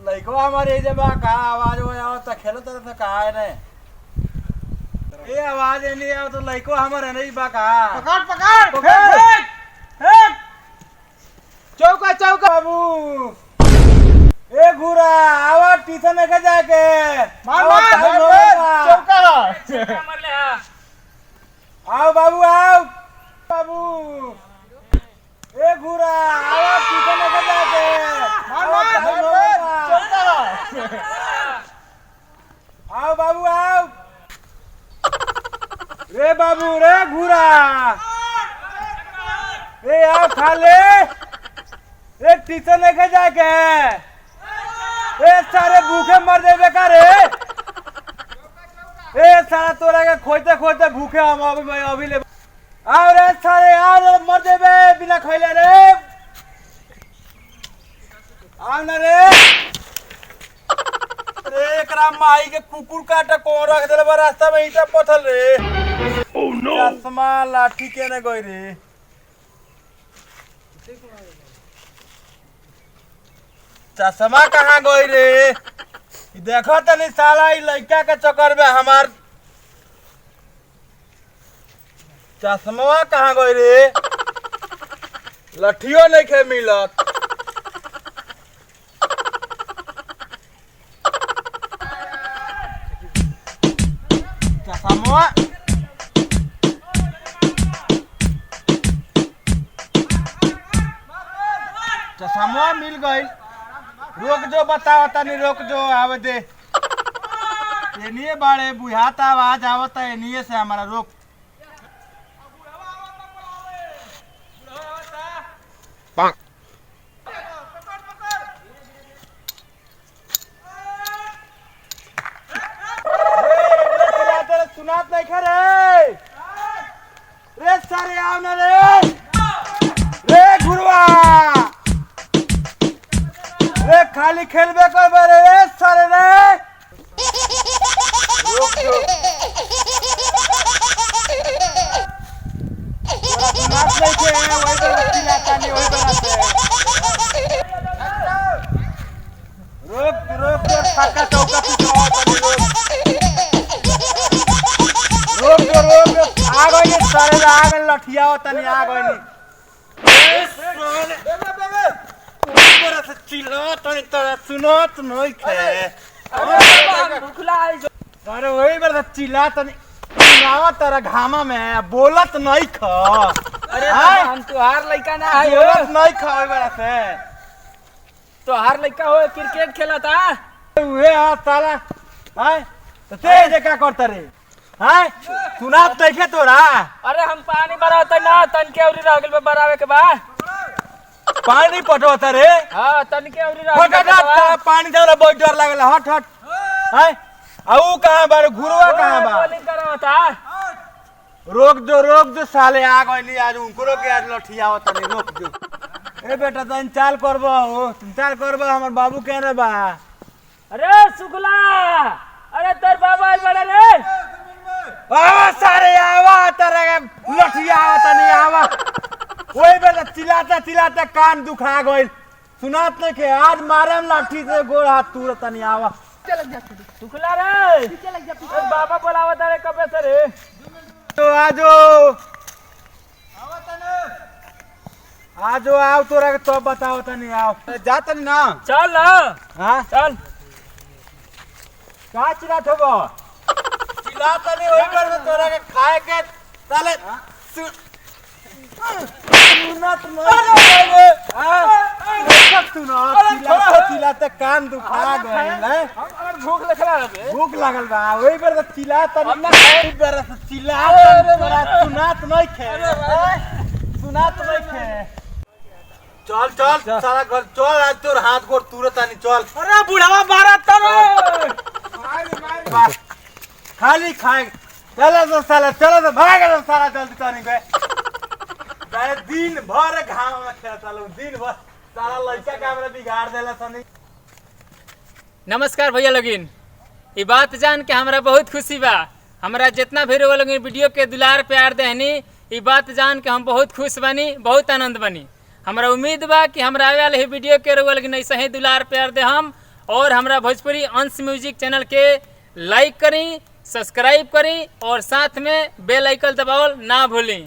लइको हमारे जब का आवाज हो जाओ त खेलो तरह से कहा है ने ये आवाज नहीं आओ तो लइको हमारे नहीं बा का पकड़ पकड़ फेंक चौका चौका बाबू ए घुरा आवा ट्यूशन के जाके मार मार चौका मार ले आओ बाबू ए घुरा आवा ट्यूशन के जाके आओ बाबू आओ रे बाबू रे घुरा ए आओ खा ले ए टीचर लेके जाके ए सारे भूखे मर जाए का रे ए सारा तोरा के खोजते खोजते भूखे हम अभी ले आओ रे सारे आओ मर जाए बिना खैले रे आओ ना रे रे एकरा माई के कुकुर काटा कौन रख देले बा रास्ता में ईटा पथल रे ओह नो चश्मा लाठी केने गई रे चश्मा कहाँ गई रे देखो तनी साला ई लड़का के चक्कर में हमार चश्मा कहाँ गई रे लठियो नहीं खे मिलत चश्मा मिल गई रोक जो बताओ तनी रोक जो आवे दे एनिए बाड़े बुझाता आवाज आवता एनिए से हमारा रोक सुनात नहीं खरे रे सारे आओ ना रे गुरुआ रे खाली खेलबे कोई बारे रे सारे रे रुक जो सुनात नहीं खे वही तो चिल्लाता नहीं वही बनाते रुक जो छक्का चौका पीछे रोक आ गई सारे आ गए लठिया होता नहीं आ गई ऊपर से चिल्ला तनी तोरा सुनत नहीं खे अरे वही बार चिल्ला तनी चिल्लावा तेरा घामा में बोलत नहीं ख अरे हम तोहार लइका ना है बोलत नहीं ख वही बार से तोहार लइका हो क्रिकेट खेलता उहे आ साला हां तो ते क्या करता रे हां सुनात देखे तोरा अरे हम पानी भराता ना तन के औरी रह गेल बा बरावे के बा पानी पटोता रे हां तन के औरी रह गेल बा पानी जरा बहुत डर लागल हट हट हां आऊ कहां बार घुरवा कहां बा बॉलिंग करावता रोक दो साले आ गइली आज उनको के आज लठिया होता नहीं रोक दो ए बेटा तन चाल करबो हो चाल करबो हमर बाबू केने बा अरे सुगला अरे तेर बाबा आई बड़ा रे आ सारे आवा तेरे लठिया होता नहीं आवा ओए बेटा चिल्लाता कान दुखा गइल सुनात नहीं के आज मारे में लाठी से गोड़ हाथ तुरत नहीं आवा चल जा सुगला रे चल जा तेर बाबा बोलावता रे कबे से रे तो आजो आजो आओ तोरा के तो बताओ तनी आओ जा तनी ना चल ना हां चल का चिल्लात होबो चिल्लात नहीं ओई पर तोरा के खाए के साले सुनत नहीं हां सब सुनो चिल्लाते कान दुखा गइल है भूख लागल बा ओई पर चिल्लात नहीं पर चिल्लात तोरा सुनात नहीं खे सुनात नहीं खे चल सारा घर चल आज तोर हाथ गोड़ तुरत आनी चल अरे बुढ़वा मारत रे खाली खाए चलो तो साला चलो तो भाग गए सारा जल्दी तनी गए सारे दिन भर घाम में खेलता लोग दिन भर सारा लड़का का हमरा बिगाड़ देला सनी। नमस्कार भैया लोगिन, ये बात जान के हमरा बहुत खुशी बा। हमरा जितना भी रउआ लोगिन वीडियो के दुलार प्यार देहनी, ये बात जान के हम बहुत खुश बनी, बहुत आनंद बनी। हमरा उम्मीद बा कि हमरा आवे वाले वीडियो के रउआ लोगिन ऐसे ही दुलार प्यार दे हम, और हमरा भोजपुरी अंश म्यूजिक चैनल के लाइक करी, सब्सक्राइब करी और साथ में बेल आइकन दबावल ना भूली।